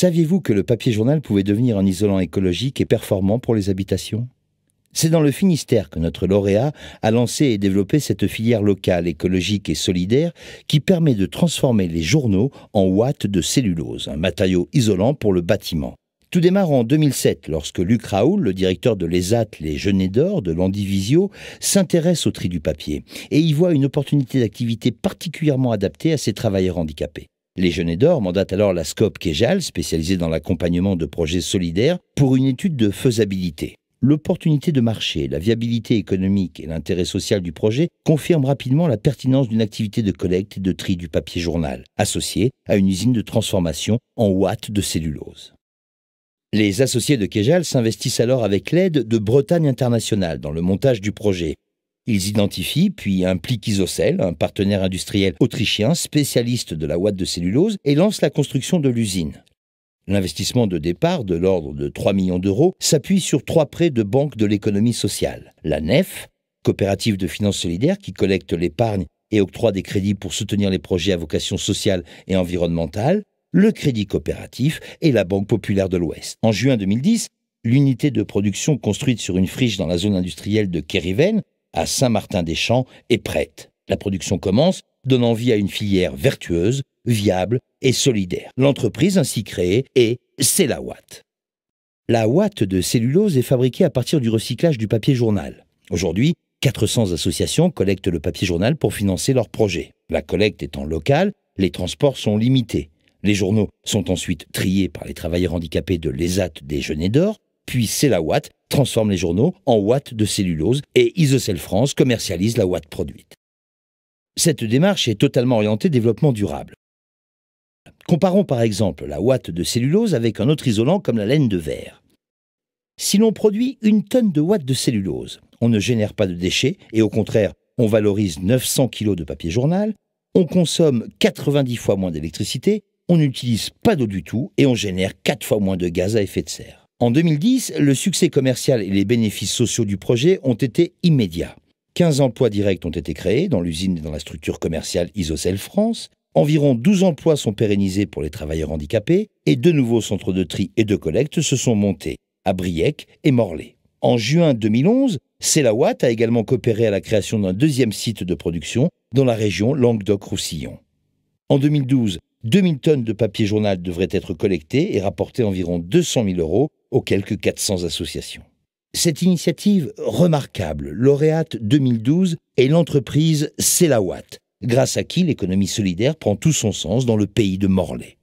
Saviez-vous que le papier journal pouvait devenir un isolant écologique et performant pour les habitations? C'est dans le Finistère que notre lauréat a lancé et développé cette filière locale, écologique et solidaire qui permet de transformer les journaux en ouate de cellulose, un matériau isolant pour le bâtiment. Tout démarre en 2007 lorsque Luc Raoul, le directeur de l'ESAT Les Genêts d'Or de l'Andivisio, s'intéresse au tri du papier et y voit une opportunité d'activité particulièrement adaptée à ces travailleurs handicapés. Les Genêts d'Or mandatent alors la SCOP Kejal, spécialisée dans l'accompagnement de projets solidaires, pour une étude de faisabilité. L'opportunité de marché, la viabilité économique et l'intérêt social du projet confirment rapidement la pertinence d'une activité de collecte et de tri du papier journal, associée à une usine de transformation en ouate de cellulose. Les associés de Kejal s'investissent alors avec l'aide de Bretagne International dans le montage du projet. Ils identifient puis impliquent Isocell, un partenaire industriel autrichien spécialiste de la ouate de cellulose, et lancent la construction de l'usine. L'investissement de départ, de l'ordre de 3 millions d'euros, s'appuie sur 3 prêts de banques de l'économie sociale. La NEF, coopérative de finances solidaires qui collecte l'épargne et octroie des crédits pour soutenir les projets à vocation sociale et environnementale, le Crédit coopératif et la Banque populaire de l'Ouest. En juin 2010, l'unité de production construite sur une friche dans la zone industrielle de Kériven, à Saint-Martin-des-Champs, est prête. La production commence, donnant vie à une filière vertueuse, viable et solidaire. L'entreprise ainsi créée est C'est la ouate. La ouate de cellulose est fabriquée à partir du recyclage du papier journal. Aujourd'hui, 400 associations collectent le papier journal pour financer leurs projets. La collecte étant locale, les transports sont limités. Les journaux sont ensuite triés par les travailleurs handicapés de l'ESAT des Genêts d'Or, puis C'est la ouate transforme les journaux en ouate de cellulose et Isocell France commercialise la ouate produite. Cette démarche est totalement orientée développement durable. Comparons par exemple la ouate de cellulose avec un autre isolant comme la laine de verre. Si l'on produit 1 tonne de ouate de cellulose, on ne génère pas de déchets et au contraire, on valorise 900 kg de papier journal, on consomme 90 fois moins d'électricité, on n'utilise pas d'eau du tout et on génère 4 fois moins de gaz à effet de serre. En 2010, le succès commercial et les bénéfices sociaux du projet ont été immédiats. 15 emplois directs ont été créés dans l'usine et dans la structure commerciale Isocell France. Environ 12 emplois sont pérennisés pour les travailleurs handicapés et 2 nouveaux centres de tri et de collecte se sont montés à Briec et Morlaix. En juin 2011, C'est la ouate a également coopéré à la création d'un 2e site de production dans la région Languedoc-Roussillon. En 2012, 2000 tonnes de papier journal devraient être collectées et rapporter environ 200 000 € aux quelques 400 associations. Cette initiative remarquable, lauréate 2012, est l'entreprise C'est la ouate, grâce à qui l'économie solidaire prend tout son sens dans le pays de Morlaix.